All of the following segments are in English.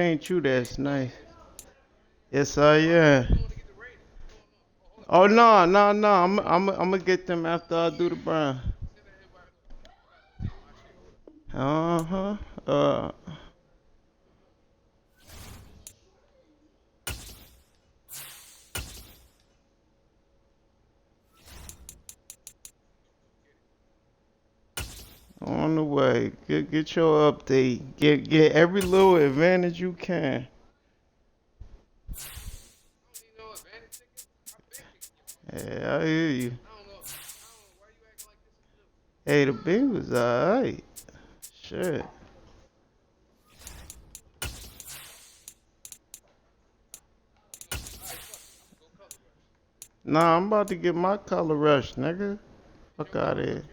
ain't you that's nice. Yes, I am. Oh no, no, no. I'm gonna get them after I do the burn. Uh-huh. On the way. Get your update. Get every little advantage you can. Yeah, I hear you. Hey, the Bengals alright. Shit. Nah, I'm about to get my color rush, nigga. Fuck out of here.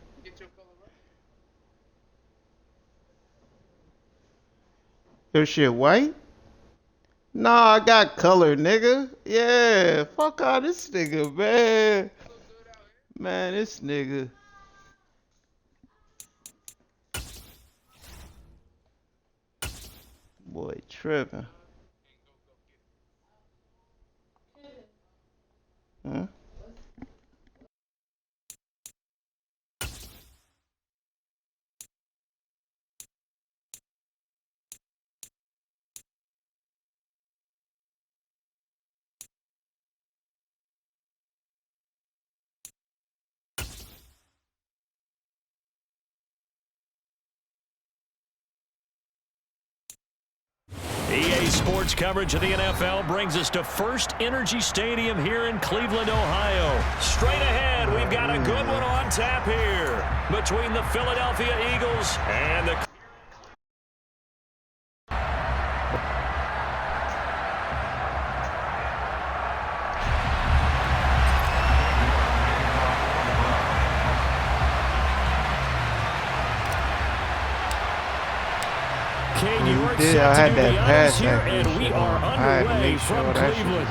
Your shit white? Nah, I got color, nigga. Yeah, fuck out this nigga, man. Man, this nigga. Boy, tripping. Huh? EA Sports coverage of the NFL brings us to First Energy Stadium here in Cleveland, Ohio. Straight ahead, we've got a good one on tap here between the Philadelphia Eagles and the... Yeah, I had that pass here, and we are underway from Cleveland.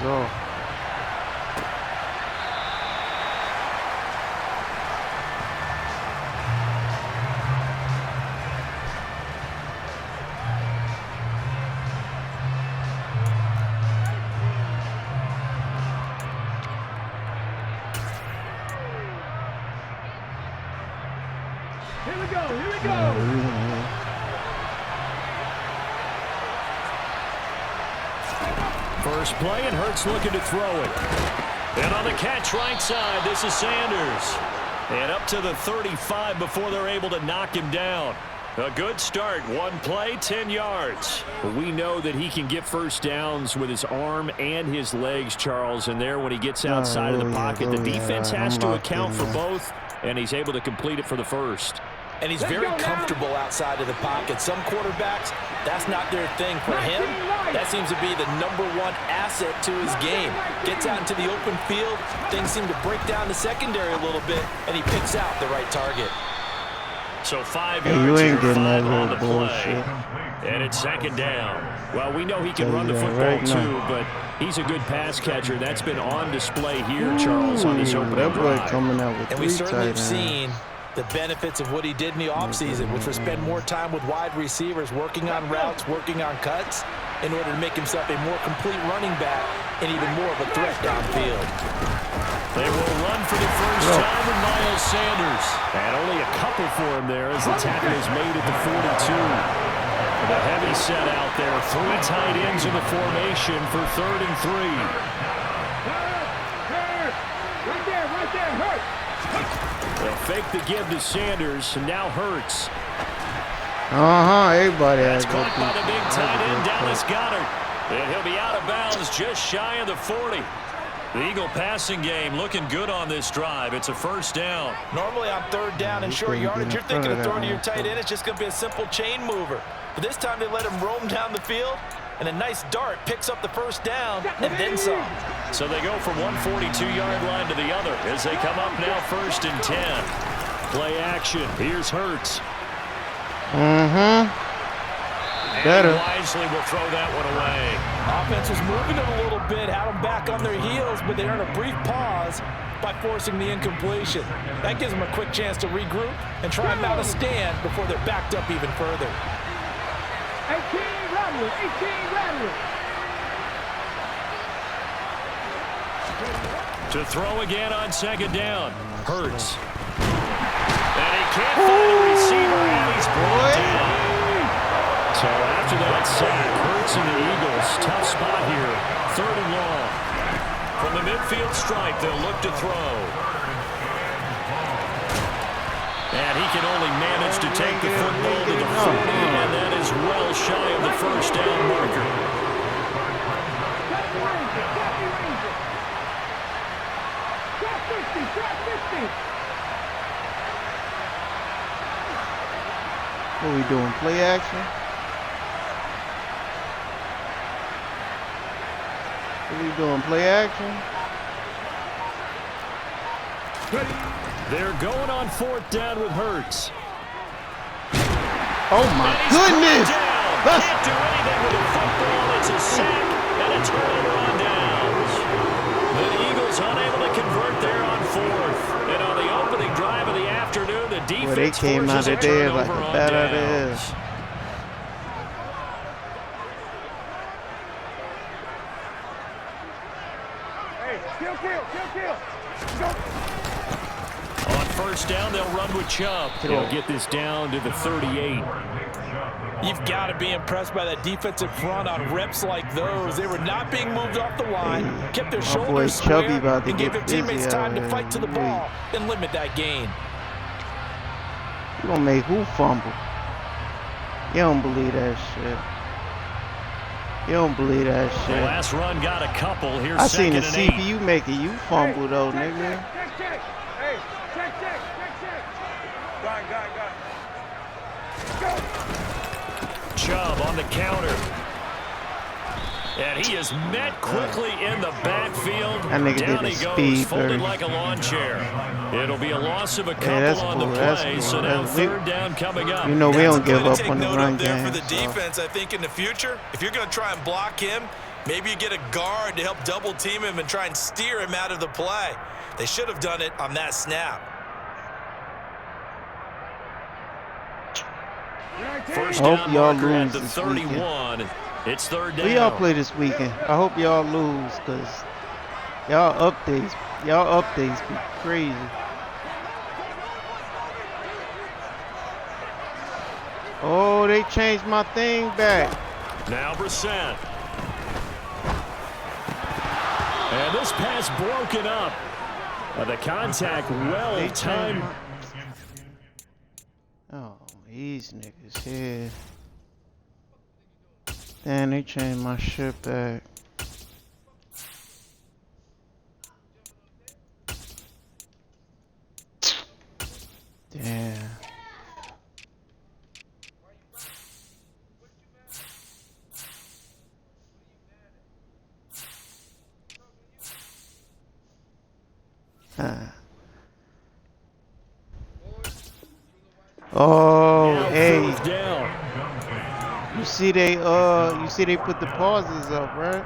Here we go, here we go. First play, and Hurts looking to throw it. And on the catch right side, this is Sanders. And up to the 35 before they're able to knock him down. A good start. One play, 10 yards. We know that he can get first downs with his arm and his legs, Charles. And there, when he gets outside of the pocket, the defense has to account for both, and he's able to complete it for the first. And he's very comfortable outside of the pocket. Some quarterbacks, that's not their thing. For him, that seems to be the #1 asset to his game. Gets out into the open field, things seem to break down the secondary a little bit, and he picks out the right target. So 5 hey, yards you ain't here, getting that 5 on the little play. bullshit. And it's second down. Well, we know he can run the football right too, now. but he's a good pass catcher. That's been on display here, Charles, on this opening that boy drive. coming out with And we certainly have tight seen the benefits of what he did in the offseason, which was spend more time with wide receivers, working on routes, working on cuts, in order to make himself a more complete running back and even more of a threat downfield. They will run for the first time with Miles Sanders. And only a couple for him there as the tackle is made at the 42. The heavy set out there. 3 tight ends in the formation for 3rd and 3. Right there, Hurt. They'll fake the give to Sanders, and now Hurts. Everybody That's has caught by the big tight end, Dallas Goedert. And he'll be out of bounds just shy of the 40. The Eagle passing game looking good on this drive. It's a first down. Normally on 3rd down and short yardage, you're thinking of throwing to your tight end. It's just going to be a simple chain mover. But this time they let him roam down the field, and a nice dart picks up the first down and then some. So they go from 142-yard line to the other as they come up now 1st and 10. Play action. Here's Hurts. Better. And wisely will throw that one away. Offense was moving it a little bit, had them back on their heels, but they earned a brief pause by forcing the incompletion. That gives them a quick chance to regroup and try and mount a stand before they're backed up even further. Hey, King, run, lateral. 18 lateral. To throw again on second down. Hurts. And he can't find a receiver, and he's brought down. So after that sack, Hurts and the Eagles, tough spot here. 3rd and long. From the midfield stripe, they'll look to throw. And he can only manage to take the football to the 40, and that is well shy of the first down marker. What are we doing? Play action? What are we doing? Play action? They're going on 4th down with Hurts. Oh my goodness! Can't do anything with the football. It's a sack and a turnover on downs. The Eagles unable to convert there on 4th. And on the opening drive of the afternoon, the defense they came out of there like a bat out of hell. Kill. Go. On 1st down, they'll run with Chubb. He'll get this down to the 38. You've got to be impressed by that defensive front on reps like those. They were not being moved off the line, kept their shoulders square, and gave their teammates time to fight to the ball and limit that gain. You gonna make who fumble? You don't believe that shit. You don't believe that shit. The last run got a couple. Here's I seen the 2nd and 8. CPU make it. You fumble though, nigga. Check. Hey, check. Go. Chubb on the counter. And he is met quickly in the backfield. That nigga Down did he a goes, speed folded burst. like a lawn chair. It'll be a loss of a couple that's on cool, the that's play, cool. so now That's- 3rd down coming up. You know we don't give up Take on the note run up there game. for the so. defense. I think in the future, if you're going to try and block him, maybe you get a guard to help double team him and try and steer him out of the play. They should have done it on that snap. 1st I hope down y'all marker at lose the this 31. It's 3rd down. Who y'all play this weekend? I hope y'all lose, cause y'all updates be crazy. Oh, they changed my thing back. Now Brissett. And this pass broken up. The contact well timed. Oh, these niggas here. Damn, they changed my shit back. Damn. Oh, hey. You see they put the pauses up, right?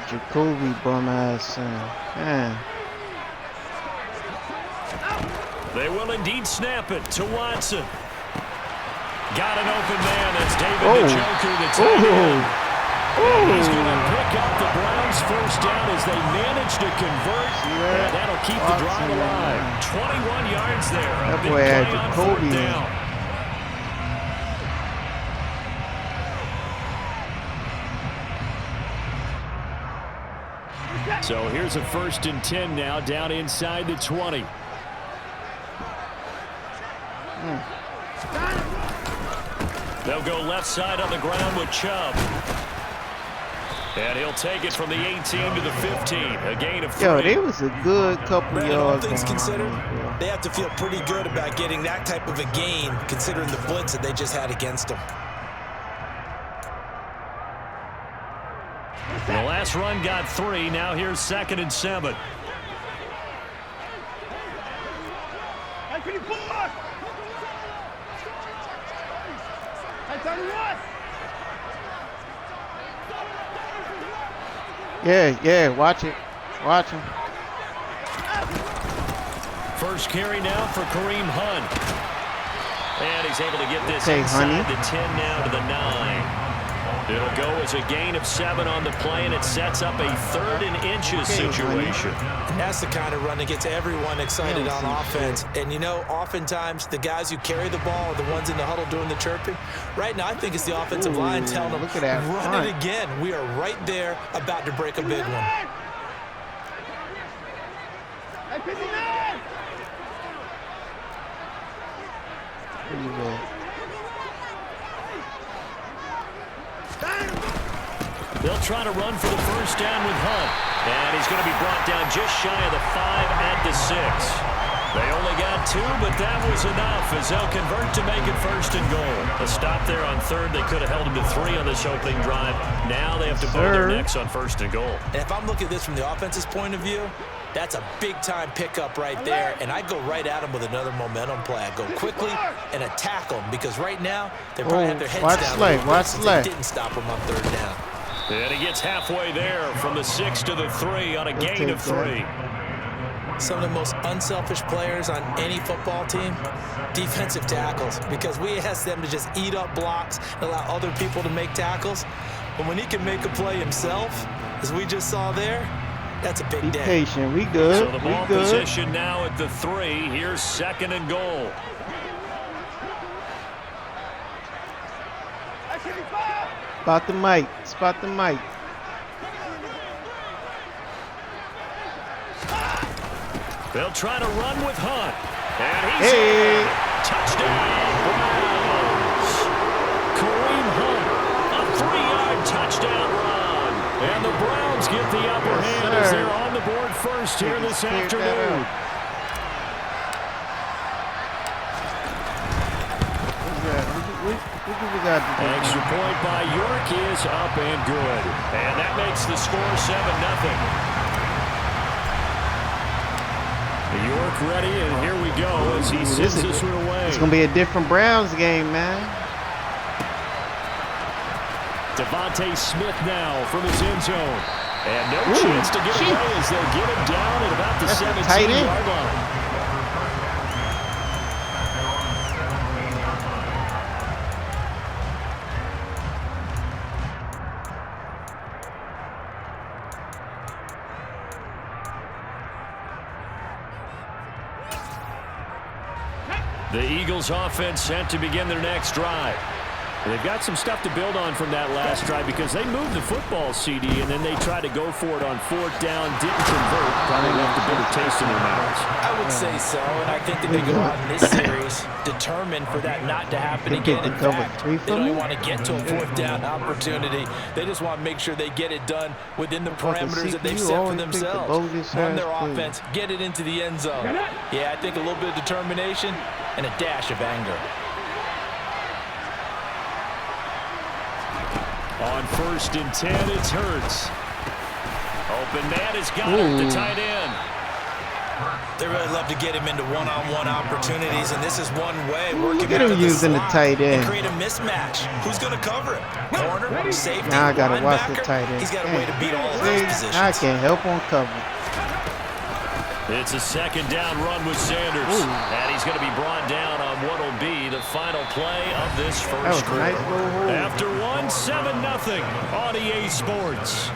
Jacoby bum ass man. They will indeed snap it to Watson. Got an open man. That's David Njoku, the tight end. And he's going to pick up the Browns' first down as they manage to convert. And that'll keep the drive alive. 21 yards there. That boy had Jacoby. So here's a 1st and 10 now, down inside the 20. They'll go left side on the ground with Chubb. And he'll take it from the 18 to the 15. A gain of 3. Yo, they was a good couple Brandon, all yards. things considered, they have to feel pretty good about getting that type of a gain, considering the blitz that they just had against them. The last run got 3. Now here's 2nd and 7. Yeah. Watch it. Watch him. First carry now for Kareem Hunt. And he's able to get this Okay, inside honey. the 10 now to the 9. It'll go as a gain of 7 on the play, and it sets up a 3rd and inches situation. That's the kind of run that gets everyone excited on offense. And, you know, oftentimes the guys who carry the ball are the ones in the huddle doing the chirping. Right now, I think it's the offensive line telling them, look at that run front. it again. We are right there about to break a big one. Hey, pitch it in! Where you at? They'll try to run for the first down with Hunt. And he's going to be brought down just shy of the 5 at the 6. They only got 2, but that was enough as they'll convert to make it 1st and goal. A stop there on 3rd. They could have held him to 3 on this opening drive. Now they have to bow their necks on 1st and goal. And if I'm looking at this from the offense's point of view, that's a big-time pickup right there, and I go right at them with another momentum play. I go quickly and attack them because right now they probably have their heads down. Watch the leg. They didn't stop them on 3rd down. And he gets halfway there from the 6 to the 3 on a gain of 3. Some of the most unselfish players on any football team, defensive tackles, because we ask them to just eat up blocks and allow other people to make tackles. But when he can make a play himself, as we just saw there, that's a big Be day. patient. We good. So the ball We good. position now at the 3. Here's 2nd and goal. Spot the mic. Spot the mic. They'll try to run with Hunt. And he's Hey. in. Touchdown, Browns. Kareem Hunt, a 3-yard touchdown run. And the Browns get the upper hand as they're on the board first here this afternoon. Extra point by York is up and good. And that makes the score 7-0. York ready, and here we go as he sends this one away. It's going to be a different Browns game, man. Devontae Smith now from his end zone. And no chance to get away as they'll get him down at about the 17-yard line. The Eagles offense set to begin their next drive. They've got some stuff to build on from that last drive because they moved the football, CD, and then they tried to go for it on 4th down, didn't convert, probably left a bitter taste in their mouths. I would say so, and I think that they go out in this series determined for that not to happen again. In fact, they don't even want to get to a 4th down opportunity. They just want to make sure they get it done within the parameters that they've set for themselves. Run their offense, get it into the end zone. Yeah, I think a little bit of determination and a dash of anger. On 1st and 10, it's Hurts. Open man has got it, the tight end. They really love to get him into one-on-one opportunities, and this is one way working Look at him using the tight end. and create a mismatch. Who's going to cover him? Corner, safety, Now I got to watch the linebacker? tight end. He's got a way to beat all of those positions. I can't help on cover. It's a 2nd down run with Sanders. And he's going to be brought down on what will be the final play of this first quarter. Nice little hole. After 7-0 on EA Sports.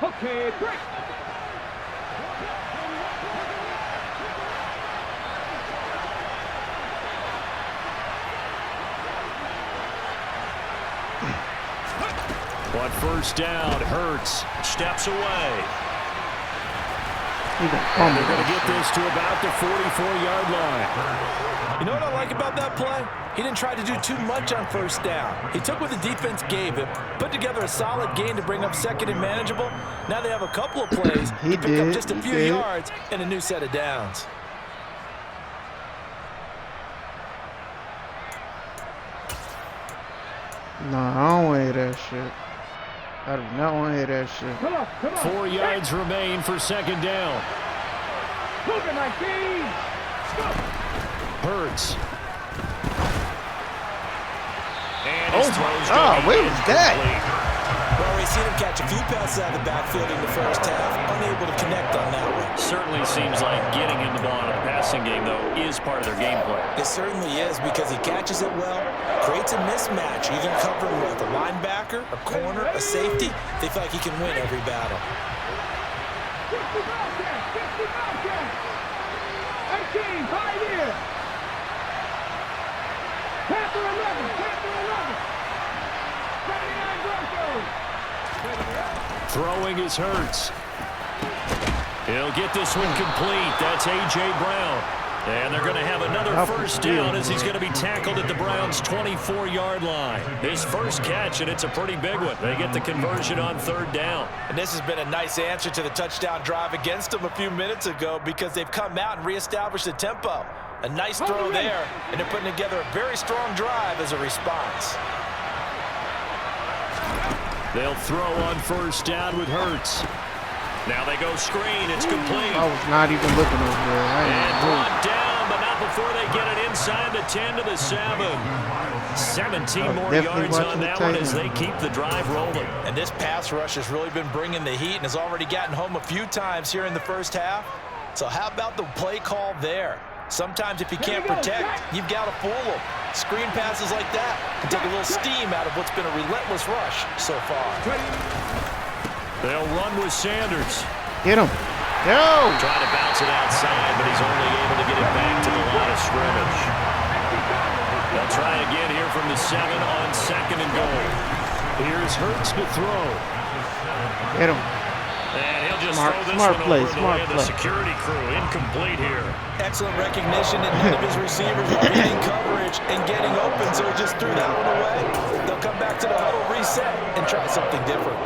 Okay, break. On 1st down, Hurts steps away. And they're going to get this to about the 44-yard line. You know what I like about that play? He didn't try to do too much on 1st down. He took what the defense gave him, put together a solid gain to bring up 2nd and manageable. Now they have a couple of plays to pick up just a few yards and a new set of downs. No, I don't want to hear that shit. I do not want to hear that shit. Come on, come on. 4 yards remain for second down. Move it, my team. Hurts. And his throw's Oh, going where was that? incomplete. Well, we've seen him catch a few passes out of the backfield in the first half, unable to connect on that one. Certainly seems like getting in the ball out of the passing game, though, is part of their game plan. It certainly is because he catches it well, creates a mismatch. You can cover him with a linebacker, a corner, a safety. They feel like he can win every battle. 60 Bobcats, 60 Bobcats. 18, Pioneer. Panther 11, Panther 11. 79 Broncos. Throwing is Hurts. He'll get this one complete. That's A.J. Brown. And they're going to have another first down as he's going to be tackled at the Browns' 24-yard line. His first catch, and it's a pretty big one. They get the conversion on third down. And this has been a nice answer to the touchdown drive against them a few minutes ago because they've come out and reestablished the tempo. A nice throw there, and they're putting together a very strong drive as a response. They'll throw on first down with Hurts. Now they go screen. It's complete. I was not even looking over there. And brought down, but not before they get it inside the 10 to the 7. 17 more yards on that one as they keep the drive rolling. And this pass rush has really been bringing the heat and has already gotten home a few times here in the first half. So how about the play call there? Sometimes if you can't protect, you've got to fool them. Screen passes like that can take a little steam out of what's been a relentless rush so far. They'll run with Sanders. Get him. Yo! Trying to bounce it outside, but he's only able to get it back to the line of scrimmage. They'll try again here from the 7 on second and goal. Here's Hurts to throw. Get him. And he'll just Smart- throw this smart one play, over the smart way of the play. security crew. Incomplete here. Excellent recognition, and none of his receivers are beating coverage and getting open, so he just threw that one away. They'll come back to the huddle, reset, and try something different.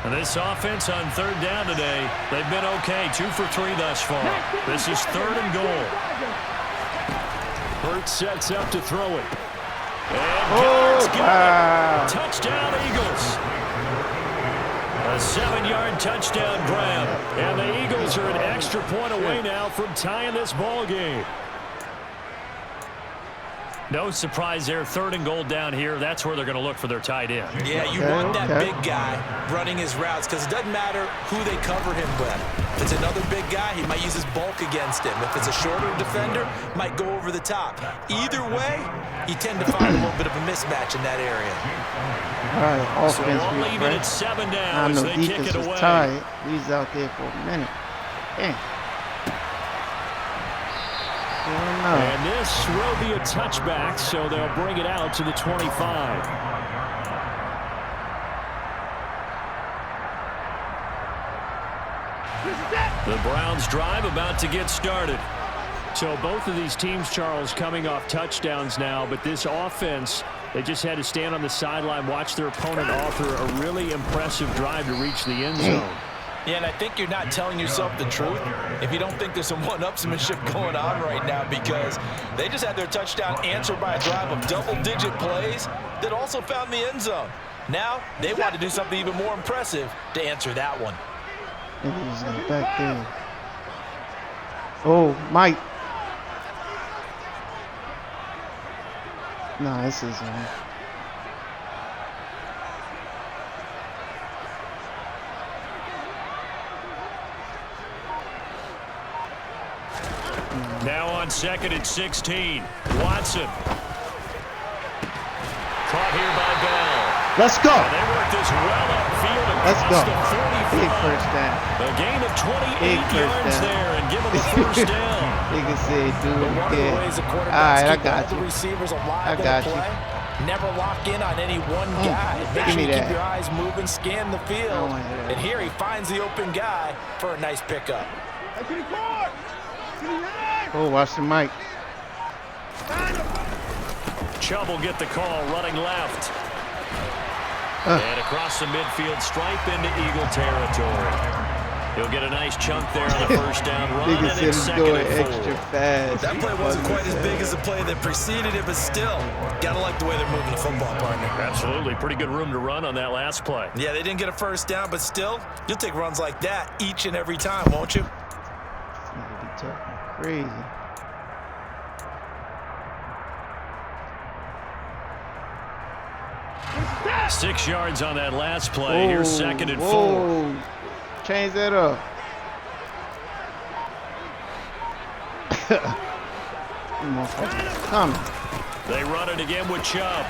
And this offense on third down today, they've been okay. 2 for 3 thus far. This is third and goal. Hurts sets up to throw it. And God's got it. Touchdown, Eagles. A 7-yard touchdown grab. And the Eagles are an extra point away now from tying this ball game. No surprise there. Third and goal down here. That's where they're going to look for their tight end. Yeah, you want that big guy running his routes because it doesn't matter who they cover him with. If it's another big guy, he might use his bulk against him. If it's a shorter defender, might go over the top. Either way, you tend to find a little bit of a mismatch in that area. All right, So offense we'll leave it at 7 now I as know they kick defense it was away. tired. He's out there for a minute. Damn. And this will be a touchback, so they'll bring it out to the 25. The Browns drive about to get started. So both of these teams, Charles, coming off touchdowns now, but this offense, they just had to stand on the sideline, watch their opponent author a really impressive drive to reach the end zone. Yeah, and I think you're not telling yourself the truth if you don't think there's some one-upsmanship going on right now because they just had their touchdown answered by a drive of double-digit plays that also found the end zone. Now, they want to do something even more impressive to answer that one. He's back there. Oh, Mike. Nah, this is Now on second and 16. Watson. Caught here by Bell. Let's go. And they work this well upfield Let's go. across the 45. Big first down. A gain of 28 Big first yards down. there and give them a first down. You can say, dude, But one of the ways the all quarterbacks right, I keep got all the you. receivers alive I in got the you. play. Never lock in on any one guy. Make Give sure me you keep that. your eyes moving, scan the field. I want that. And here he finds the open guy for a nice pickup. Oh, watch the mic. Chubb will get the call running left. And across the midfield stripe into Eagle territory. He'll get a nice chunk there on the first down run, Nigga and said it's he's second going and extra 4. fast. That play wasn't quite as big as the play that preceded it, but still, gotta like the way they're moving the football, partner. Absolutely. Pretty good room to run on that last play. Yeah, they didn't get a first down, but still, you'll take runs like that each and every time, won't you? Nigga be talking crazy. Stop. 6 yards on that last play. Here's second and 4. Change that up. Come. They run it again with Chubb.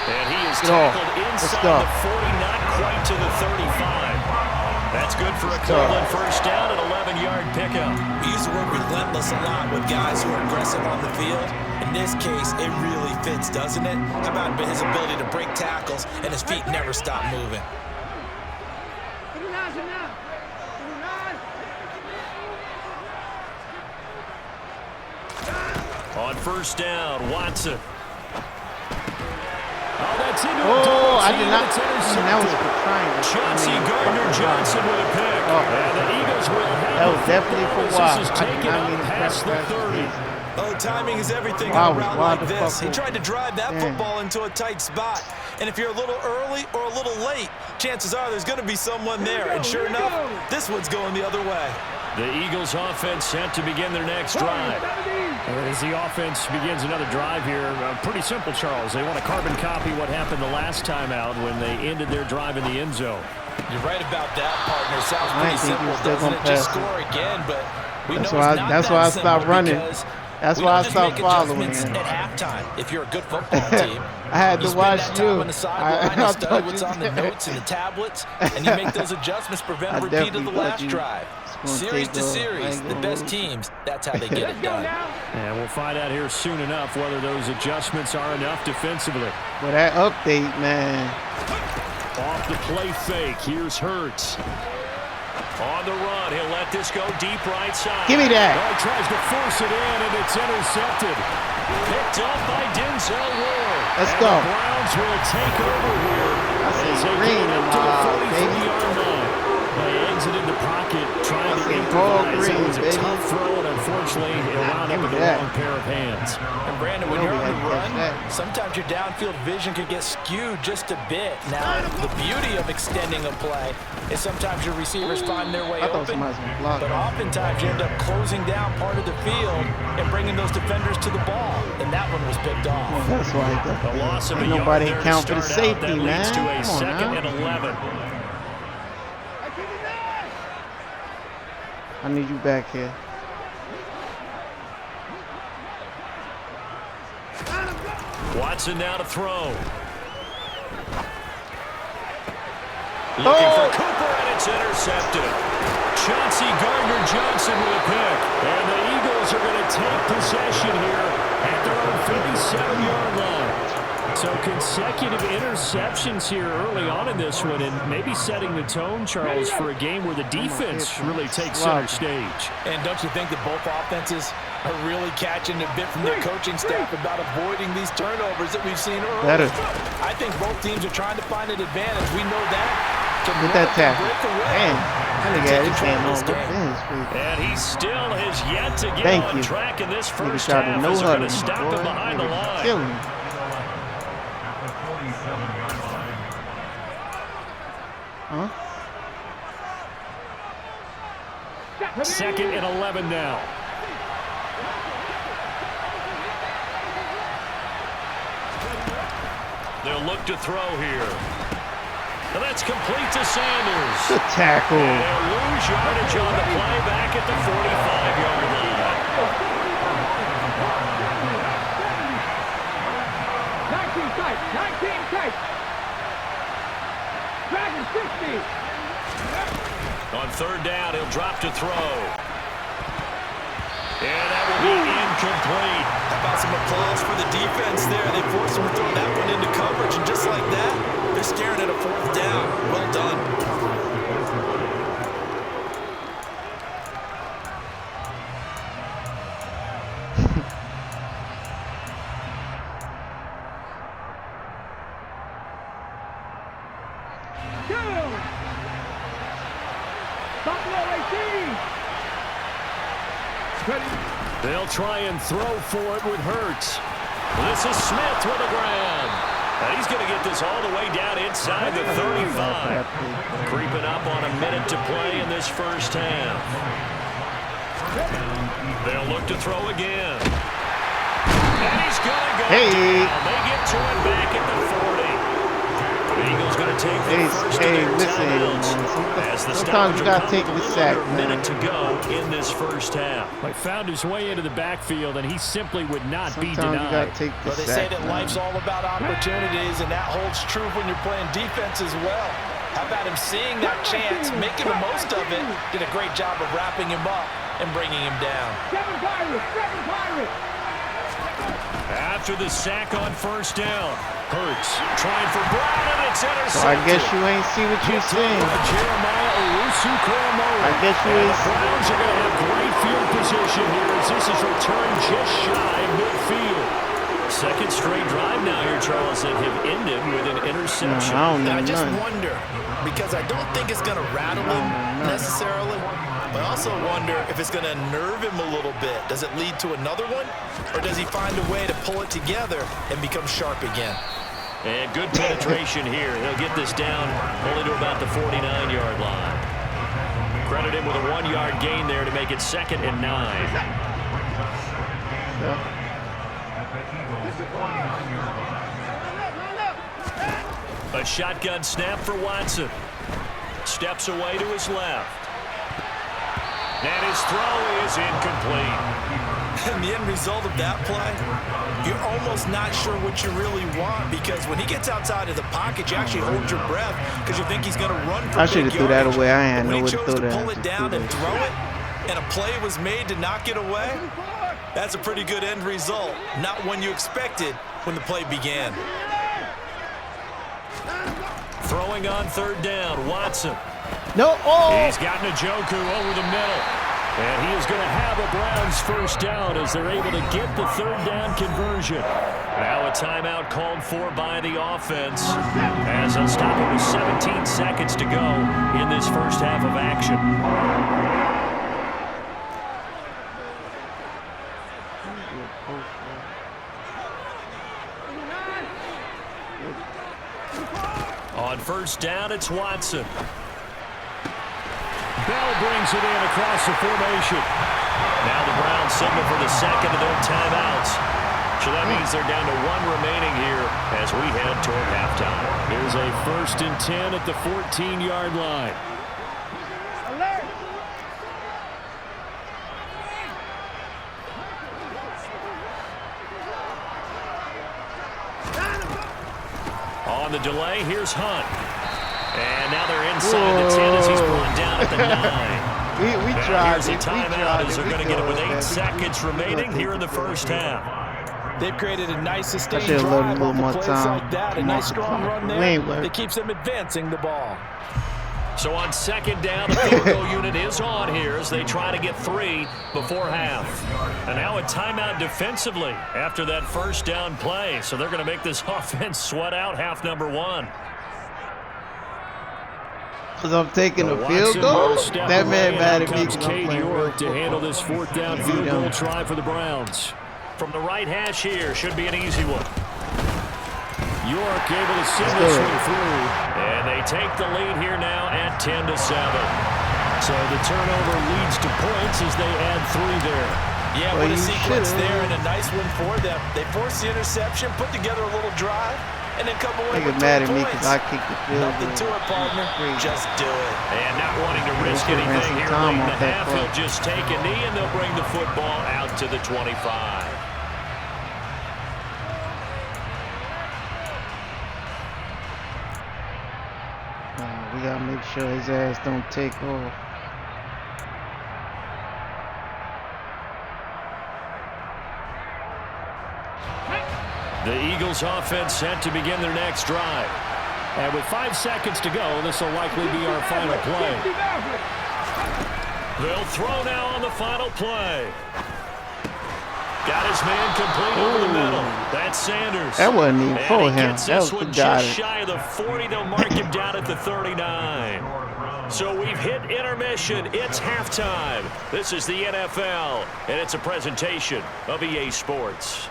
And he is Let's go. tackled Let's inside go. the 40, not quite to the 35. That's good for a Cleveland first down, an 11-yard pickup. We use the word relentless a lot with guys who are aggressive on the field. In this case, it really fits, doesn't it? How about his ability to break tackles and his feet never stop moving? On first down, Watson. Oh, that's into I did not. That was for trying. Chauncey Gardner-Johnson with a pick. And the Eagles will have That was definitely for This is Watt. taken up past the 30. Oh, timing is everything Wow, on a route wow, like the this. fuck He tried to drive that damn. football into a tight spot. And if you're a little early or a little late, chances are there's going to be someone there. And sure enough, this one's going the other way. The Eagles offense set to begin their next drive. As the offense begins another drive here, pretty simple, Charles. They want to carbon copy what happened the last time out when they ended their drive in the end zone. You're right about that, partner. Sounds I pretty think he simple, was still doesn't gonna it? Just pass it. score again, but we That's know why it's not that's that why I simple stopped running. because That's we why I don't just stopped make following adjustments him. at halftime. If you're a good football team, I had you to spend watch that time you. on the sideline, you study thought what's you on the said- notes and the tablets, and you make those adjustments to prevent I a repeat of definitely the thought last you drive. was gonna Series take to off. I series, ain't the gonna best hold teams, that's how they get it done. And we'll find out here soon enough whether those adjustments are enough defensively. Well, that update, man. Off the play fake, here's Hurts. On the run, he'll let this go deep right side. Give me that. Oh, he tries to force it in, and it's intercepted. Picked up by Denzel Ward. Let's And go. The Browns will take over here. I As say they green get up and to the wild, baby. 43-yard line. They exited the pocket trying I to say improvise. all It green, was a baby. tough throw, and unfortunately, it wound up with the that. wrong pair of hands. And Brandon, when You know you're we on the had to catch run, that. sometimes your downfield vision can get skewed just a bit. Now, the beauty of extending a play is sometimes your receivers find their way I thought open, somebody was gonna block but me. oftentimes you end up closing down part of the field and bringing those defenders to the ball, and that one was picked off. That's why he got The loss of a Ain't yard nobody there to count for the start out. safety, That leads to man. a Come on second now. and 11. I need you back here. Watson now to throw. Looking for Cooper, and it's intercepted. Chauncey Gardner-Johnson with a pick. And the Eagles are going to take possession here at their own 37-yard line. So consecutive interceptions here early on in this one, and maybe setting the tone, Charles, for a game where the defense really takes center stage. And don't you think that both offenses are really catching a bit from their coaching staff about avoiding these turnovers that we've seen early? Better. I think both teams are trying to find an advantage. We know that. Get that tackle. Break away. Damn. That nigga had his hand on the And he still has yet to get Thank on you. track in this Nigga first tried half. to no As they're huddle going to stop boy. him behind the Nigga line. killing me. Huh? Second and 11 now. They'll look to throw here. And that's complete to Sanders. Good tackle. And they'll lose yardage on the play back at the 45-yard line. 19 tight, 19 tight. Dragon 60. On third down, he'll drop to throw. And that will be incomplete. How about some applause for the defense there? They forced him to throw that one into coverage, and just like that, they're staring at a fourth down. Well done. Buffalo 18. They'll try and throw for it with Hurts. This is Smith with a grab. And he's going to get this all the way down inside the 35. Creeping up on a minute to play in this first half. They'll look to throw again. And he's going to go down. They get to it back at the 40. The Eagles going to take the first of their timeouts as the sometimes you got to take the sack, man. Minute to go in this first half. He found his way into the backfield, and he simply would not be Sometimes denied. you got to take the Well, they sack, say that man. life's all about opportunities, and that holds true when you're playing defense as well. How about him seeing that chance, making the most of it, did a great job of wrapping him up and bringing him down. 7 Pirates, 7 Pirates. After the sack on first down, Hurts trying for Brown, and it's intercepted. So I guess you ain't see what you seen. Jeremiah Owusu-Koramoah. I guess you And ain't the Browns are going to have great field position here as this is returned just shy of midfield. Second straight drive now here, Charles, that have ended with an interception. I don't know And I just none. wonder, because I don't think it's going to rattle him necessarily, but I also wonder if it's going to nerve him a little bit. Does it lead to another one, or does he find a way to pull it together and become sharp again? And good penetration here. They'll get this down only to about the 49-yard line. Credit him with a 1-yard gain there to make it 2nd and 9. A shotgun snap for Watson. Steps away to his left. And his throw is incomplete. And the end result of that play, you're almost not sure what you really want, because when he gets outside of the pocket, you actually hold your breath because you think he's going to run for I should have threw that away. I had when he nowhere to chose throw to that. pull it down and throw it, and a play was made to knock it away, that's a pretty good end result. Not one you expected when the play began. Throwing on third down, Watson. No, He's got Njoku over the middle. And he is going to have a Browns first down as they're able to get the third down conversion. Now a timeout called for by the offense as they'll stop it with 17 seconds to go in this first half of action. On first down, it's Watson. Bell brings it in across the formation. Now the Browns signal for the second of their timeouts. So that means they're down to 1 remaining here as we head toward halftime. Here's a 1st and 10 at the 14-yard line. Alert. On the delay, here's Hunt. And now they're inside the 10 as he's brought down at the 9. we Now tried here's a it. We timeout tried as it. they're going to get it with 8 seconds remaining here in the first half. They've created a nice I sustained should have let him drive a little off more of plays time. like that. A nice strong run We there ain't work. that keeps them advancing the ball. So on second down, the field goal unit is on here as they try to get 3 before half. And now a timeout defensively after that first down play. So they're going to make this offense sweat out half number 1. Because I'm taking a Watson field goal? will step That away, man and mad out at me comes because I'm Cade playing real York to football. handle this 4th down He field goal done. try for the Browns. From the right hash here, should be an easy one. York able to send Let's this do it. one through. And they take the lead here now at 10-7. So the turnover leads to points as they add 3 there. Yeah, Well, what a you sequence should've. there, and a nice one for them. They forced the interception, put together a little drive, and then come away They with get mad 3 at me points. because I kicked the field Nothing to goal. it, partner. Crazy. Just do it. And not wanting to risk should've ran anything some here time late in off the that half, play. he'll just take a knee and they'll bring the football out to the 25. We got to make sure his ass don't take off. The Eagles offense set to begin their next drive. And with 5 seconds to go, this will likely be our final play. They'll throw now on the final play. Got his man complete over the middle. That's Sanders. That wasn't even And for he him. gets That this was the one guy. just shy of the 40. They'll mark him down at the 39. So we've hit intermission. It's halftime. This is the NFL, and it's a presentation of EA Sports.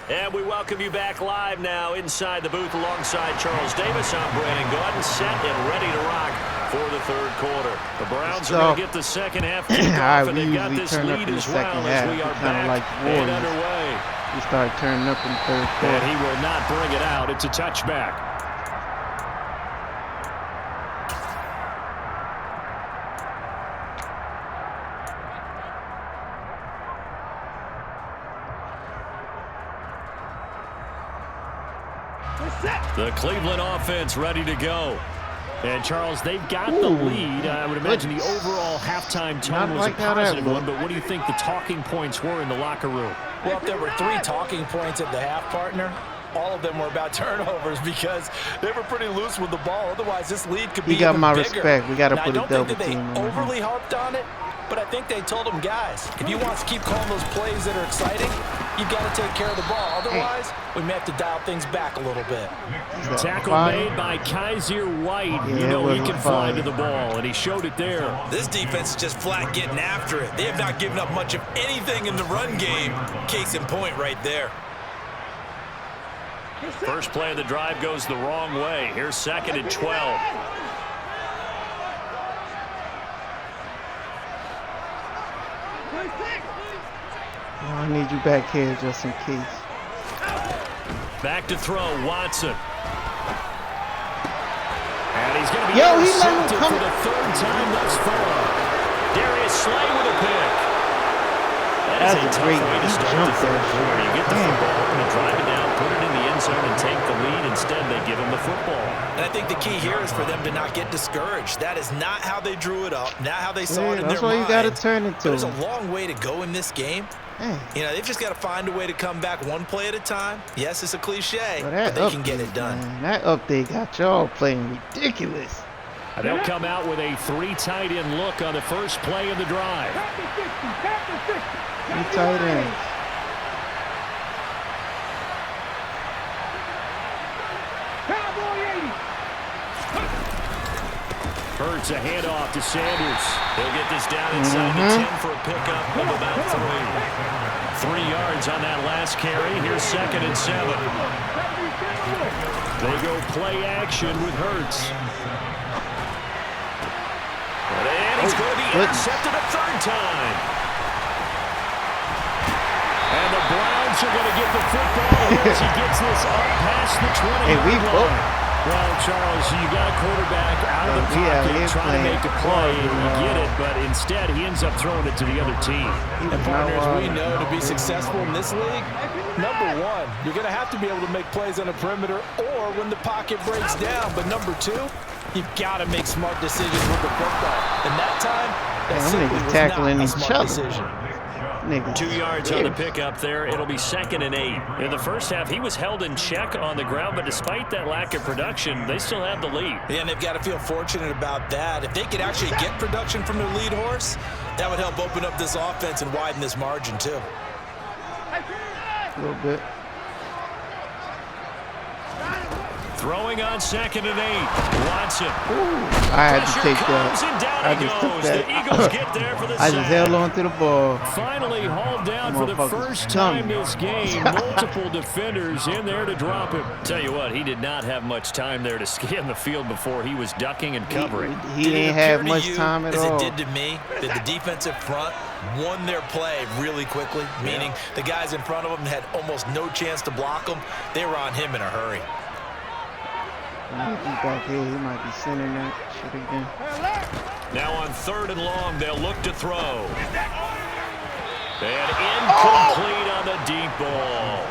And we welcome you back live now inside the booth alongside Charles Davis. I'm Brandon Gordon, set and ready to rock for the third quarter. The Browns are going to get the second half kicked off, and they've got this lead as well as we are back and underway. We start turning up in the third quarter. And he will not bring it out. It's a touchback. The Cleveland offense ready to go. And, Charles, they've got the lead. I would imagine the overall halftime tone was a positive one, but what do you think the talking points were in the locker room? Well, if there were 3 talking points at the half, partner, all of them were about turnovers because they were pretty loose with the ball. Otherwise, this lead could be even bigger. He got my respect. We got to put a double team. I don't think that they overly harped on it, but I think they told them, guys, if you want us to keep calling those plays that are exciting, you've got to take care of the ball. Otherwise, we may have to dial things back a little bit. Tackle made by Kaiser White. Yeah, you know he can fly to the ball, and he showed it there. This defense is just flat getting after it. They have not given up much of anything in the run game. Case in point right there. First play of the drive goes the wrong way. Here's 2nd and 12. I need you back here just in case. Back to throw, Watson. And he's going to be intercepted for the 3rd time thus far. Darius Slay with a pick. That is a tough way to start the third quarter. You get the football and drive it down, put it in the end zone, and take the lead. Instead, they give him the football. And I think the key here is for them to not get discouraged. That is not how they drew it up, not how they saw it in their mind. That's what you got to turn into. There's a long way to go in this game. You know, they've just got to find a way to come back one play at a time. Yes, it's a cliche, but they can get it done. Man, that update got y'all playing ridiculous. They'll come out with a 3 tight end look on the first play of the drive. 3 tight ends. Hurts a handoff to Sanders. He'll get this down inside the 10 for a pickup of about 3. 3 yards on that last carry. Here's 2nd and 7. They go play action with Hurts. And he's going to be intercepted a 3rd time. And the Browns are going to get the football as he gets this up past the 20-yard line. Well, Charles, you got a quarterback out of the pocket trying to make a play, and you get it, but instead he ends up throwing it to the other team. And partners, we know to be successful in this league, number 1, you're going to have to be able to make plays on the perimeter or when the pocket breaks down. But number 2, you've got to make smart decisions with the football. And that time, that simply was not a smart decision. 2 yards on the pickup there. It'll be 2nd and 8. In the first half, he was held in check on the ground, but despite that lack of production, they still have the lead. Yeah, and they've got to feel fortunate about that. If they could actually get production from their lead horse, that would help open up this offense and widen this margin, too. A little bit. Throwing on 2nd and 8. Watson. I had to take that. I just took that. The Eagles get there for the I just held on to the ball. Finally hauled down for the first time this game. Multiple defenders in there to drop him. Tell you what, he did not have much time there to scan the field before he was ducking and covering. He didn't have much time at all. As it did to me, that the defensive front won their play really quickly, meaning the guys in front of them had almost no chance to block him. They were on him in a hurry. He back here, he might be sending that shit again. Now on 3rd and long, they'll look to throw. And incomplete on the deep ball.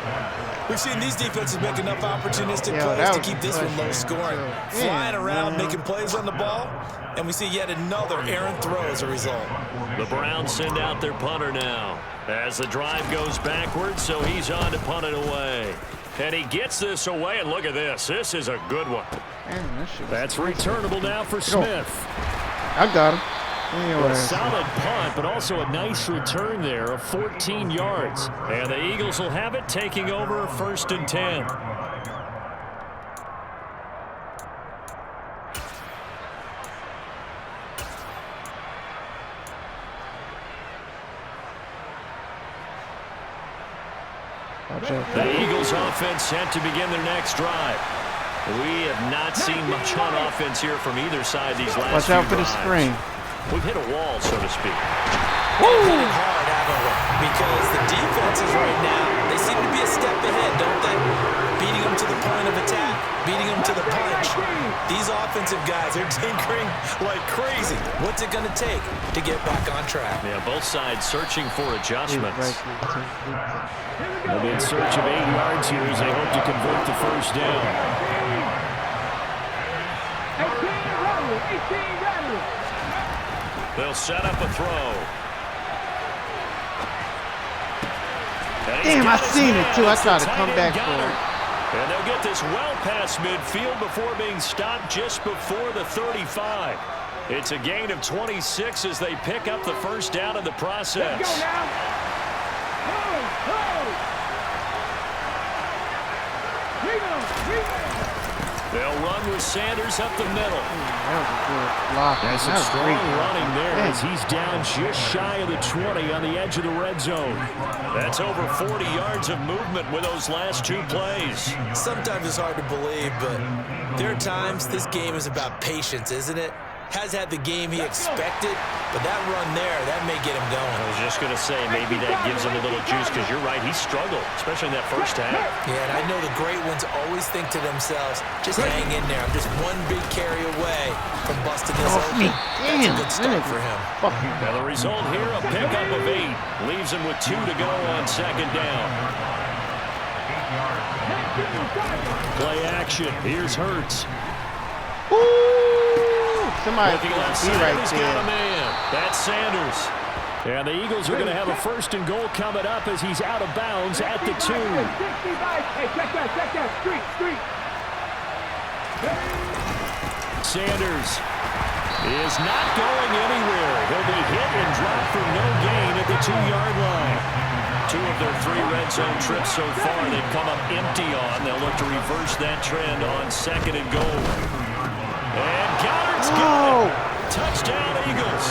We've seen these defenses make enough opportunistic plays to keep this one low scoring. Flying around, making plays on the ball, and we see yet another errant throw as a result. The Browns send out their punter now as the drive goes backwards, so he's on to punt it away. And he gets this away, and look at this. This is a good one. That's returnable now for Smith. I got him. A solid punt, but also a nice return there of 14 yards. And the Eagles will have it, taking over 1st and 10. The Eagles offense set to begin their next drive. We have not seen much on offense here from either side these last few drives. Watch out for the screen. We've hit a wall, so to speak. Hitting hard, haven't we? Because the defenses right now, they seem to be a step ahead, don't they? Beating them to the point of attack, beating them to the punch. These offensive guys are tinkering like crazy. What's it going to take to get back on track? Yeah, both sides searching for adjustments. They'll be in search of 8 yards here as they hope to convert the first down. 18 ready. They'll set up a throw. Damn, I seen it too. I tried to come back for it. And they'll get this well past midfield before being stopped just before the 35. It's a gain of 26 as they pick up the first down in the process. Let's go now. They'll run with Sanders up the middle. That was a good block. That's a strong running there Damn. as he's down just shy of the 20 on the edge of the red zone. That's over 40 yards of movement with those last 2 plays. Sometimes it's hard to believe, but there are times this game is about patience, isn't it? Has had the game he expected, but that run there, that may get him going. I was just going to say, maybe that gives him a little juice, because you're right, he struggled, especially in that first half. Yeah, and I know the great ones always think to themselves, just hang in there. I'm just one big carry away from busting this open. That's a good start for him. Now the result here, a pickup of 8. Leaves him with 2 to go on 2nd down. Play action. Here's Hurts. Somebody looking be left side, right he's there. got a man. That's Sanders. And the Eagles are going to have a 1st and goal coming up as he's out of bounds at the 2. Hey, check that. Street. Sanders is not going anywhere. He'll be hit and dropped for no gain at the 2-yard line. 2 of their 3 red zone trips so far they've come up empty on. They'll look to reverse that trend on 2nd and goal. And Goddard's got it. Touchdown, Eagles.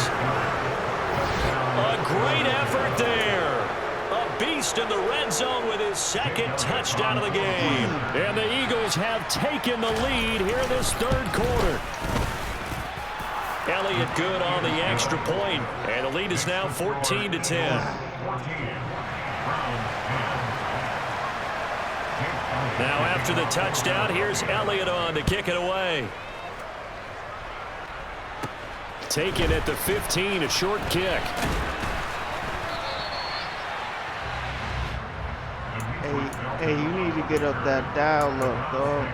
A great effort there. A beast in the red zone with his 2nd touchdown of the game. And the Eagles have taken the lead here in this 3rd quarter. Elliott good on the extra point, and the lead is now 14 to 10. Now after the touchdown, here's Elliott on to kick it away. Taken at the 15, a short kick. Hey, you need to get up that dial up, dog.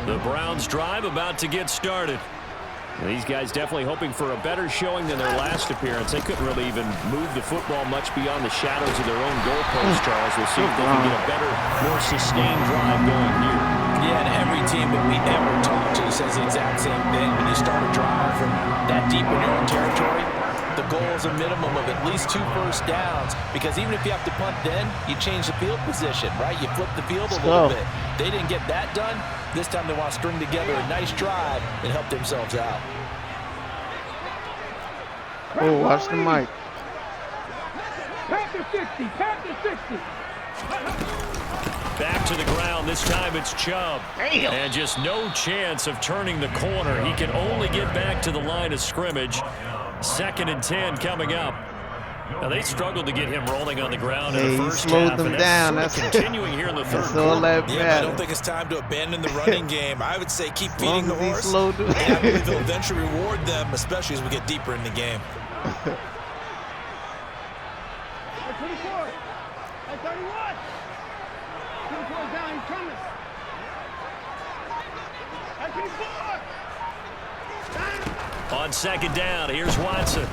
The Browns drive about to get started. These guys definitely hoping for a better showing than their last appearance. They couldn't really even move the football much beyond the shadows of their own goalposts, Charles. We'll see if they can get a better, more sustained drive going here. Yeah, and every team that we ever talk to says the exact same thing. When you start a drive from that deep in your own territory, the goal is a minimum of at least 2 first downs, because even if you have to punt then, you change the field position, right? You flip the field a little bit. They didn't get that done. This time they want to string together a nice drive and help themselves out. Oh, watch the mic. Panther 60. Back to the ground. This time it's Chubb. Damn. And just no chance of turning the corner. He can only get back to the line of scrimmage. 2nd and 10 coming up. Now they struggled to get him rolling on the ground in the first slowed half. them And down. that's sort of continuing here in the 3rd quarter. Yeah, I don't think it's time to abandon the running game. I would say keep feeding the horse. And I believe they'll eventually reward them, especially as we get deeper in the game. 24. 31. 24 down, he's coming. 24. On 2nd down, here's Watson.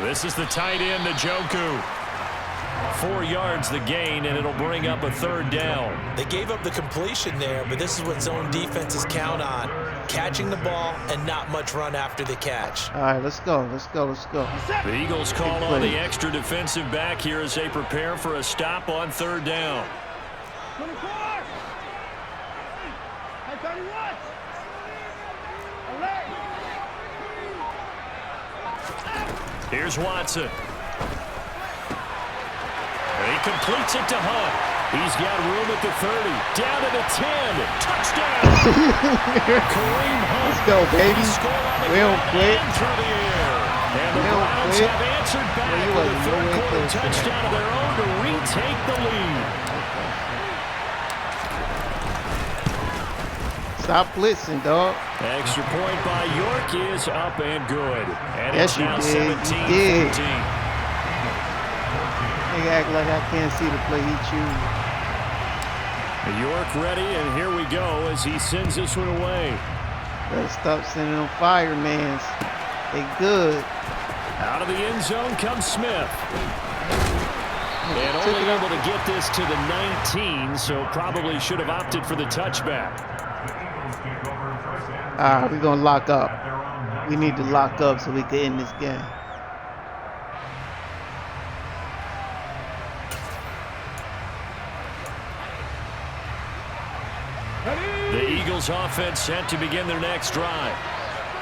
This is the tight end, Njoku. 4 yards the gain, and it'll bring up a 3rd down. They gave up the completion there, but this is what zone defenses count on. Catching the ball and not much run after the catch. All right, let's go. Let's go. Let's go. The Eagles call on the extra defensive back here as they prepare for a stop on 3rd down. 24. Hey, 31. Alert. Here's Watson. And he completes it to Hunt. He's got room at the 30. Down to the 10. Touchdown. Kareem Hunt. Let's go, baby. We don't quit. Through the air. And the We don't Browns quit. have answered back Well, you with a wasn't third nowhere quarter close to touchdown of their own to retake the lead. Stop blitzing, dog. Extra point by York is up and good. And Yes, it's now you did. 17-14. Nigga act like I can't see the play he choose. York ready, and here we go as he sends this one away. Better stop sending them firemans. They good. Out of the end zone comes Smith. And Took only it up. able to get this to the 19, so probably should have opted for the touchback. All right, we're going to lock up. We need to lock up so we can end this game. The Eagles offense set to begin their next drive.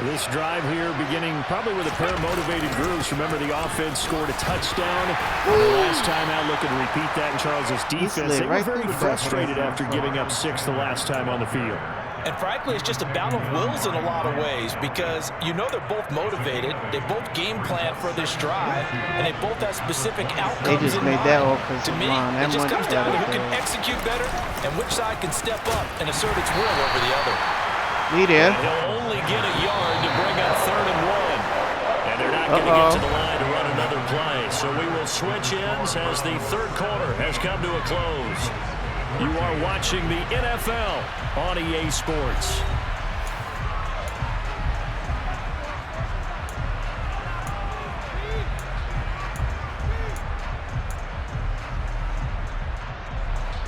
This drive here beginning probably with a pair of motivated groups. Remember, the offense scored a touchdown last time out. Looking to repeat that in Charles's defense. They were very frustrated after giving up 6 the last time on the field. And frankly, it's just a battle of wills in a lot of ways because you know they're both motivated. They both game plan for this drive, and they both have specific outcomes. They just in made mind. that offensive To me, line that it just much comes down to better, who can though. execute better and which side can step up and assert its will over the other. We there. And he'll only get a yard to bring up 3rd and 1. And they're not going to get to the line to run another play. So we will switch ends as the 3rd quarter has come to a close. You are watching the NFL on EA Sports.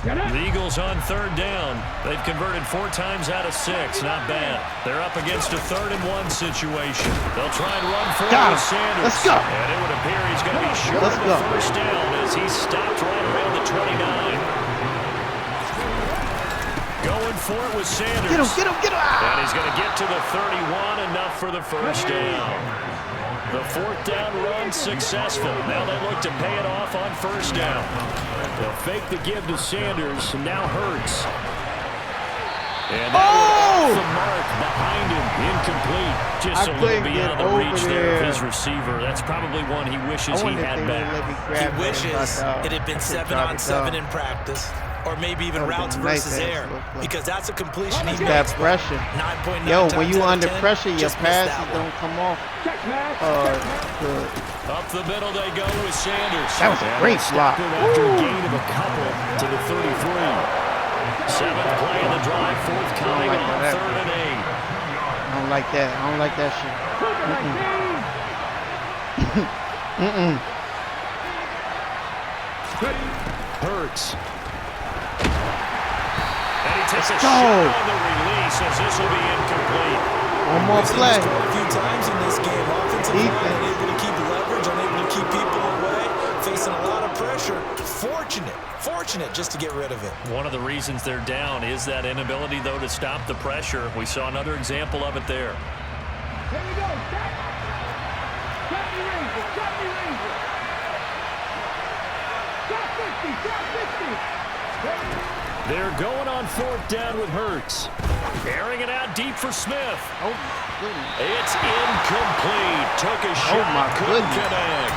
The Eagles on 3rd down. They've converted 4 times out of 6. Not bad. They're up against a 3rd and 1 situation. They'll try and run for Got him. Sanders. Let's go. And it would appear he's going to be short Let's of go. the 1st down as he's stopped right around the 29. Going for it with Sanders. Get him, get him, get him. And he's going to get to the 31, enough for the 1st down. The 4th down run successful. Now they look to pay it off on 1st down. They'll fake the give to Sanders, and now Hurts. And that one off the mark behind him, incomplete. Just a little beyond the reach there of his receiver. That's probably one he wishes he had back. He wishes it had been 7-on-7 in practice. Or maybe even routes versus air, because that's a completion he That makes. pressure. 9.9 Yo, when times you out of under 10, pressure, your just miss that passes one. don't come off. Good. Up the middle they go with Sanders. That was a great block. After a gain of a couple to the 33. 7th play of the drive, forthcoming like on that. 3rd and 8. I don't like that. I don't like that shit. Hurts. And he takes a Let's shot go. on the release as this will be incomplete. One more We've seen play. this score a few times in this game. Offensive line Defense. unable to keep leverage, unable to keep people away, facing a lot of pressure. Fortunate just to get rid of it. One of the reasons they're down is that inability, though, to stop the pressure. We saw another example of it there. Here we go. Stop me, Ranger. Stop me, Ranger. Stop 50. Stop 50. They're going on 4th down with Hurts. Airing it out deep for Smith. Oh, my goodness. It's incomplete. Took a shot, my couldn't goodness. connect.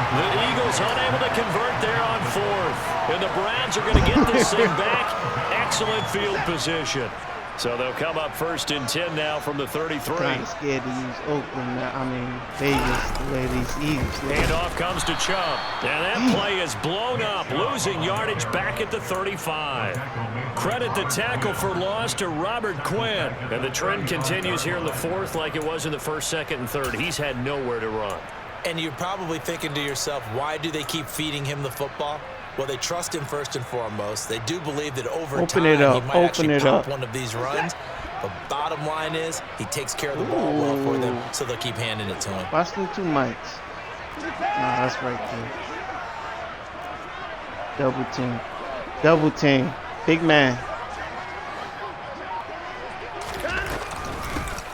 The Eagles unable to convert there on 4th. And the Browns are going to get this thing back. Excellent field position. So they'll come up 1st and 10 now from the 33. Kind of scared to use Oakland. Vegas, the way these Eagles look. Handoff comes to Chubb. And that play is blown up, losing yardage back at the 35. Credit the tackle for loss to Robert Quinn. And the trend continues here in the 4th like it was in the 1st, 2nd, and 3rd. He's had nowhere to run. And you're probably thinking to yourself, why do they keep feeding him the football? Well, they trust him first and foremost. They do believe that over time he might actually pop one of these runs. But bottom line is, he takes care of the ball well for them, so they'll keep handing it to him. Watch them 2 mics. Nah, that's right there. Double team. Double team. Big man.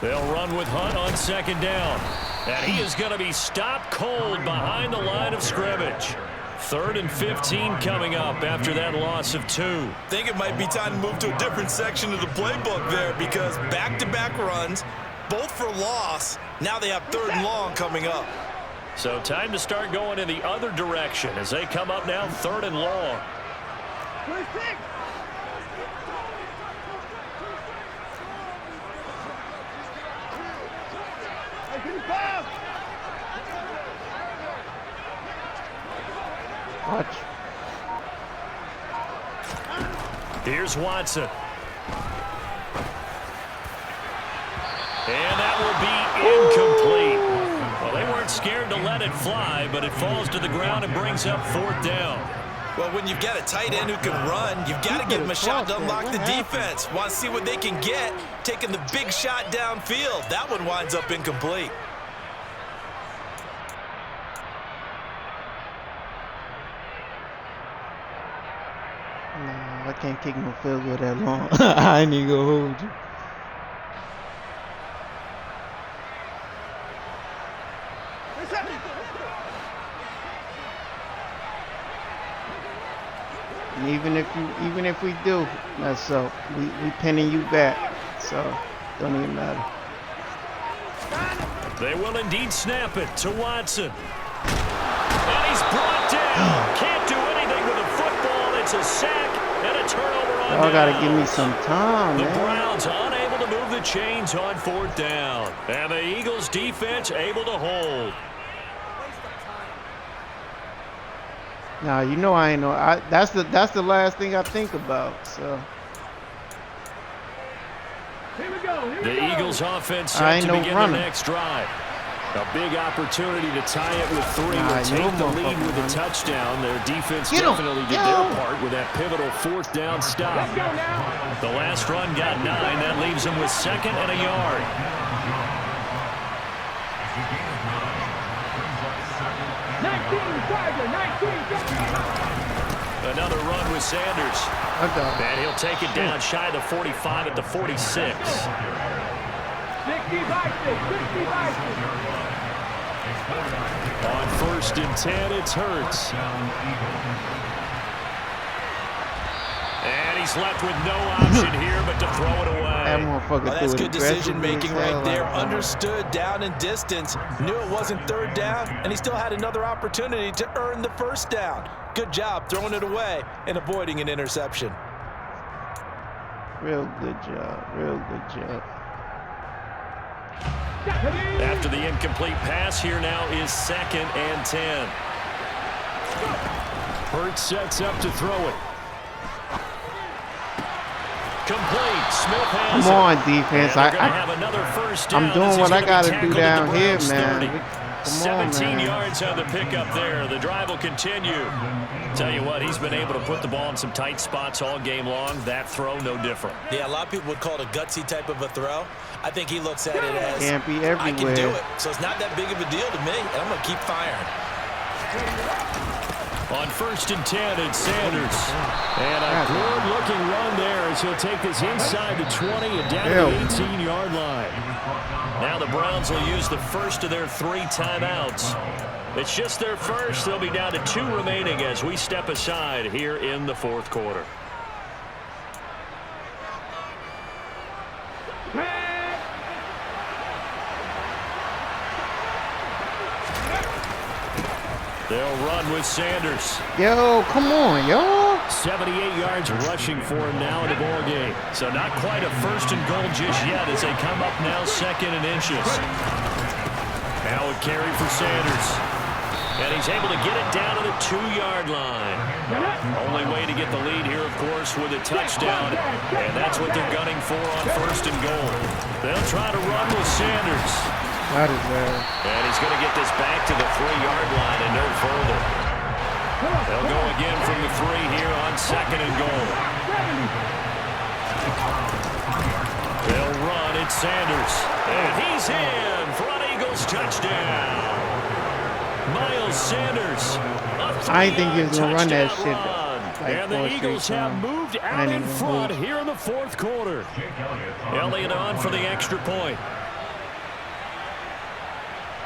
They'll run with Hunt on 2nd down. And he is going to be stopped cold behind the line of scrimmage. 3rd and 15 coming up after that loss of 2. I think it might be time to move to a different section of the playbook there, because back-to-back runs, both for loss. Now they have 3rd and long coming up. So time to start going in the other direction as they come up now 3rd and long. 26. Watch. Here's Watson. And that will be incomplete. Well, they weren't scared to let it fly, but it falls to the ground and brings up 4th down. Well, when you've got a tight end who can run, you've got to give him a shot to unlock the defense. Want to see what they can get, taking the big shot downfield. That one winds up incomplete. Nah, I can't kick no field goal that long. I ain't even gonna hold you. And even if we do mess up, we pinning you back, so don't even matter. They will indeed snap it to Watson. And he's brought down. Can't do anything with the football. It's a sack and a turnover on Y'all gotta downs. give me some time, The man. Browns unable to move the chains on 4th down. And the Eagles defense able to hold. Nah, you know I ain't know. That's the last thing I think about. So Here we go. Here we The go. Eagles offense I set ain't to no begin runner. their next drive. A big opportunity to tie it with 3 Nah, or you take the motherfucker lead with a runner. touchdown. Their defense Get 'em. definitely did Get their 'em. part with that pivotal 4th down stop. Let's go now. The last run got 9. That leaves them with 2nd and a yard. 19, Tiger, 19. Another run with Sanders. I got it. And he'll take it down shy of the 45 at the 46. 60-60, 60-60. On 1st and 10, it's Hurts. And he's left with no option here but to throw it away. That motherfucker Well, that's threw it good decision aggressively making as hell. right there. Like, Understood down and distance. Knew it wasn't 3rd down, and he still had another opportunity to earn the 1st down. Good job throwing it away and avoiding an interception. real good job. Real good job. After the incomplete pass, here now is 2nd and 10. Hurts sets up to throw it. Complete. Smith has Come on, it. defense. And they're gonna have another 1st down. I'm doing as he's what I gonna be gotta do tackled at down the here, Browns man. 30. Come on, 17 man. yards on the pickup there. The drive will continue. Tell you what, he's been able to put the ball in some tight spots all game long. That throw, no different. Yeah, a lot of people would call it a gutsy type of a throw. I think he looks at it as, Can't be I can do everywhere. it. So it's not that big of a deal to me, and I'm going to keep firing. On 1st and 10, it's Sanders. And a good-looking run there as he'll take this inside the 20 and down to the 18-yard line. Now the Browns will use the first of their 3 timeouts. It's just their first. They'll be down to 2 remaining as we step aside here in the 4th quarter. They'll run with Sanders. Yo, come on, yo. 78 yards rushing for him now in the ball game. So not quite a 1st and goal just yet as they come up now 2nd and inches. Now a carry for Sanders. And he's able to get it down to the 2-yard line. Only way to get the lead here, of course, with a touchdown. And that's what they're gunning for on 1st and goal. They'll try to run with Sanders. Got his ass. And he's going to get this back to the 3-yard line and no further. They'll go again from the 3 here on 2nd and goal. They'll run. It's Sanders. And he's in for an Eagles touchdown. Miles Sanders. I didn't think he was going to run that shit. Like and the Eagles have moved out in front here in the 4th quarter. Elliott on for the extra point.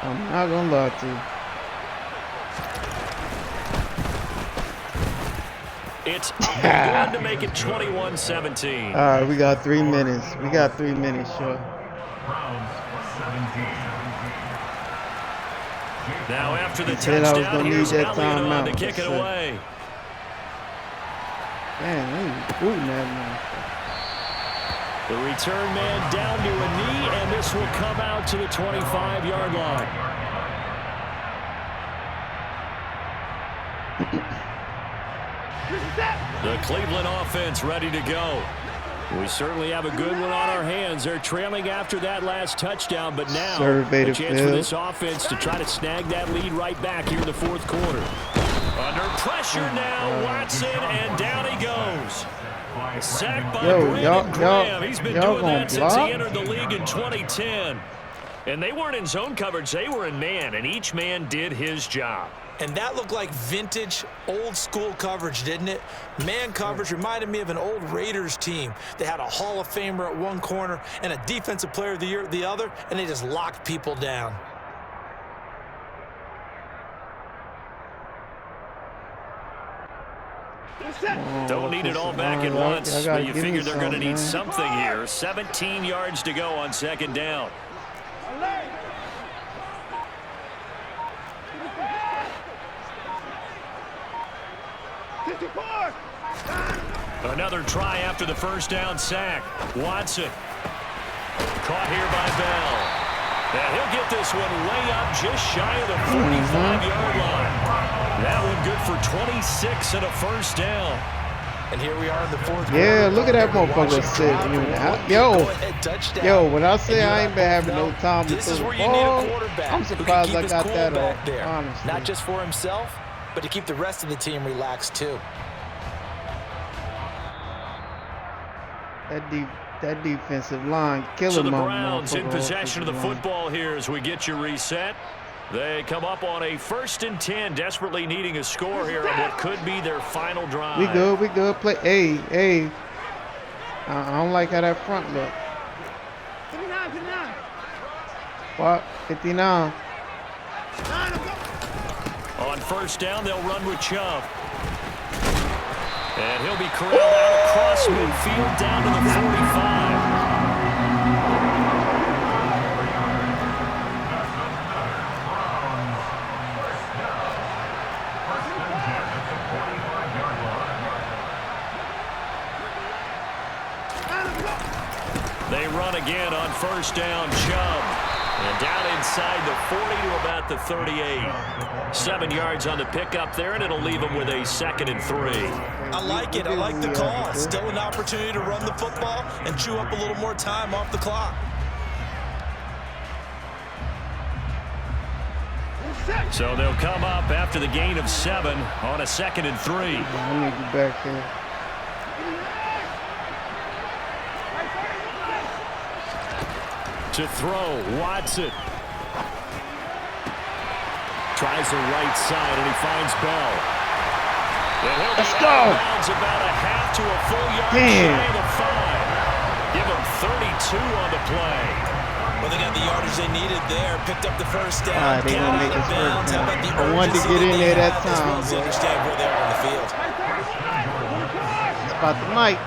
I'm not going to lie to you. It's going to make it 21-17. All right, we got 3 minutes. We got 3 minutes, sure. Now after the touchdown, here's Elliott on to kick it away. Man, he was booting that The return man down to a knee, and this will come out to the 25-yard line. The Cleveland offense ready to go. We certainly have a good one on our hands. They're trailing after that last touchdown, but now a chance for this offense to try to snag that lead right back here in the 4th quarter. Under pressure now, Watson, and down he goes. Sacked by Brandon Graham. He's been doing that since he entered the league in 2010. And they weren't in zone coverage. They were in man, and each man did his job. And that looked like vintage, old-school coverage, didn't it? Man coverage reminded me of an old Raiders team. They had a Hall of Famer at one corner and a Defensive Player of the Year at the other, and they just locked people down. Don't need it all back at once, but you figure they're going to need something here. 17 yards to go on 2nd down. Another try after the 1st down sack. Watson caught here by Bell. And he'll get this one way up just shy of the 45-yard line. That one good for 26 and a 1st down. And here we are in the 4th quarter. Yeah, look at that motherfucker sitting. Yo, when I say I ain't been having no time to throw the ball, I'm surprised I got that off, honestly. Not just for himself, but to keep the rest of the team relaxed too. That defensive line killing my motherfucker. So the Browns in possession of the football here as we get you reset. They come up on a 1st and 10, desperately needing a score here on what could be their final drive. We good. Play. Hey. I don't like how that front look. 59. What? 59. On 1st down, they'll run with Chubb. And he'll be corralled out across midfield down to the 45. They run again on 1st down, Chubb. And down inside the 40 to about the 38. 7 yards on the pickup there, and it'll leave them with a 2nd and 3. I like it. I like the call. Still an opportunity to run the football and chew up a little more time off the clock. So they'll come up after the gain of 7 on a 2nd and 3. I need you back there. To throw, Watson. Tries the right side, and he finds Bell. Let's go. About a half to a full yard shy of the 5. Give him 32 on the play. Well, they got the yardage they needed there. Picked up the 1st down. All right, they're going to make this 1st down. I wanted to get in there that time. Well, understand where they are on the field. It's about the mic.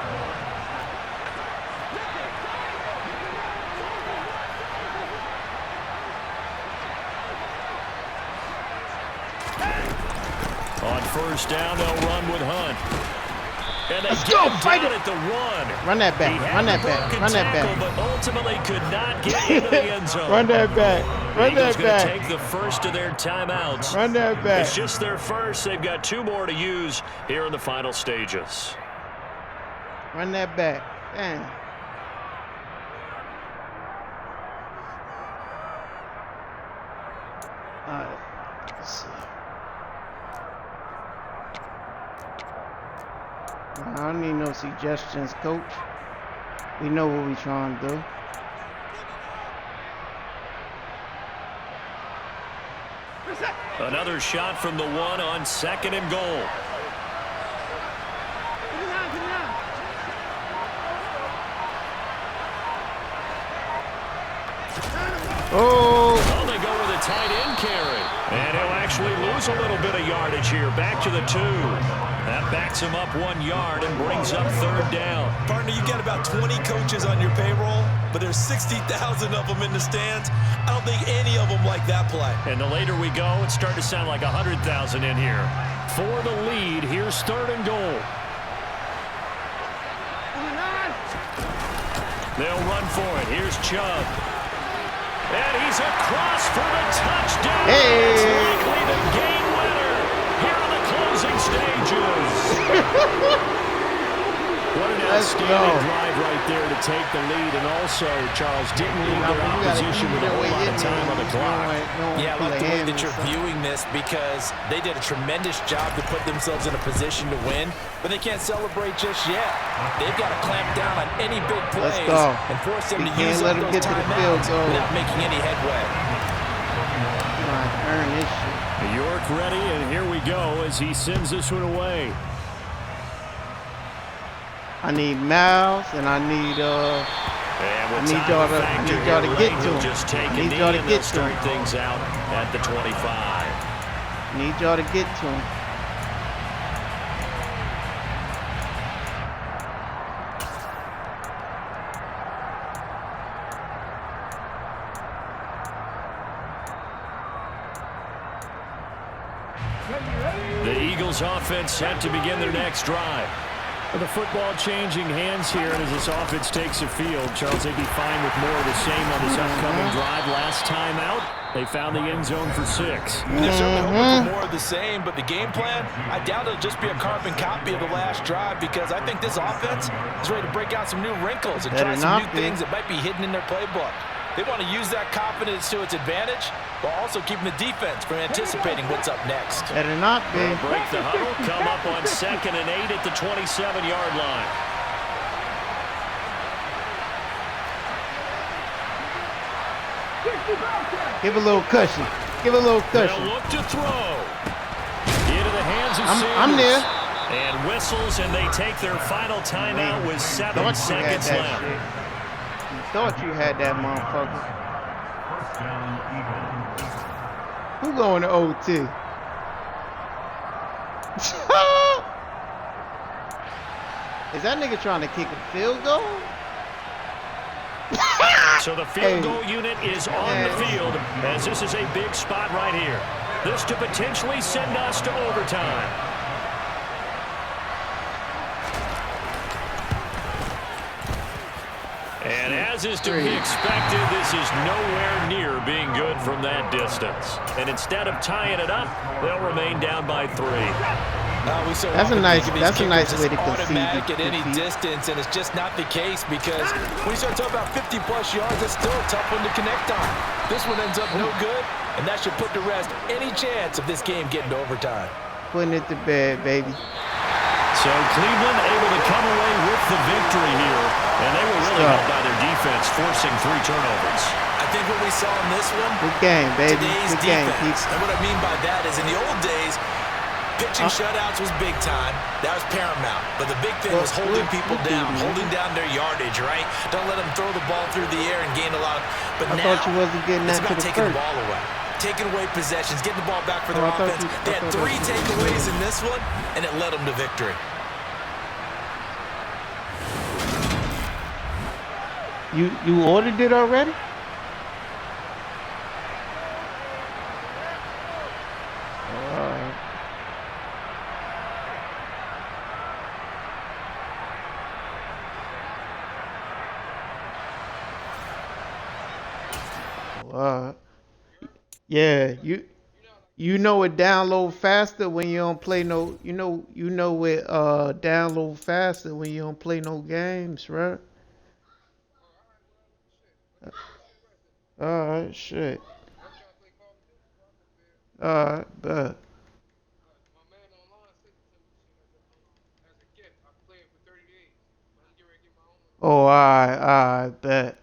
On 1st down, they'll run with Hunt. And Let's go, fight it at the 1. Run that back, run that back, run that back. But ultimately could not get into the end zone. Run that back, run that back. Take the first of their timeouts. Run that back. It's just their first. They've got 2 more to use here in the final stages. Run that back. Damn. I don't need no suggestions, coach. We know what we trying to do. Another shot from the one on 2nd and goal. Oh! Oh, they go with a tight end carry. And he'll actually lose a little bit of yardage here. Back to the 2. That backs him up 1 yard and brings up 3rd down. Partner, you got about 20 coaches on your payroll, but there's 60,000 of them in the stands. I don't think any of them like that play. And the later we go, it's starting to sound like 100,000 in here. For the lead, here's 3rd and goal. They'll run for it. Here's Chubb. And he's across for the touchdown. Hey. It's likely the game winner here on the closing stages. What an outstanding drive right there to take the lead. And also, Charles, didn't leave their opposition with a whole lot of time on the clock. Yeah, I like the way that you're viewing this because they did a tremendous job to put themselves in a position to win, but they can't celebrate just yet. They've got to clamp down on any big plays and force them to use up those timeouts without making any headway. Earn this shit. York ready, and here we go as he sends this one away. I need Miles, and I need y'all to get to him. I need y'all to get to him. Things out at the 25. I need y'all to get to him. The Eagles offense set to begin their next drive. The football changing hands here, and as this offense takes the field, Charles, they'd be fine with more of the same on this upcoming drive. Last time out, they found the end zone for 6. They're certainly hoping for more of the same, but the game plan, I doubt it'll just be a carbon copy of the last drive because I think this offense is ready to break out some new wrinkles and try some new things that might be hidden in their playbook. They want to use that confidence to its advantage while also keeping the defense from anticipating what's up next. Better not be. Break the huddle, come up on 2nd and 8 at the 27-yard line. Give a little cushion. Give a little cushion. They'll look to throw. Into the hands of Sanders. I'm there. And whistles, and they take their final timeout with 7 seconds left. Thought you had that, motherfucker. Who going to OT? Is that nigga trying to kick a field goal? So the field goal unit is on the field as this is a big spot right here. This to potentially send us to overtime. And as is to be expected, this is nowhere near being good from that distance. And instead of tying it up, they'll remain down by 3. That's a nice way to concede at any distance, and it's just not the case because when you start talking about 50-plus yards, it's still a tough one to connect on. This one ends up no good, and that should put to rest any chance of this game getting to overtime. Putting it to bed, baby. So Cleveland able to come away with the victory here, and they were really helped by their defense, forcing 3 turnovers. I think what we saw in this one, good game, baby. Today's good game, defense. And what I mean by that is in the old days, pitching shutouts was big time. That was paramount. But the big thing was holding people down, holding down their yardage, right? Don't let them throw the ball through the air and gain a lot. But I now thought you wasn't getting it's that about to the taking first. the ball away. Taking away possessions, getting the ball back for their offense. They had 3 takeaways in this one, and it led them to victory. You ordered it already? Yeah, you know it download faster when you don't play no you know it download faster when you don't play no games, right? Alright, shit. Alright, bet. Oh, I bet.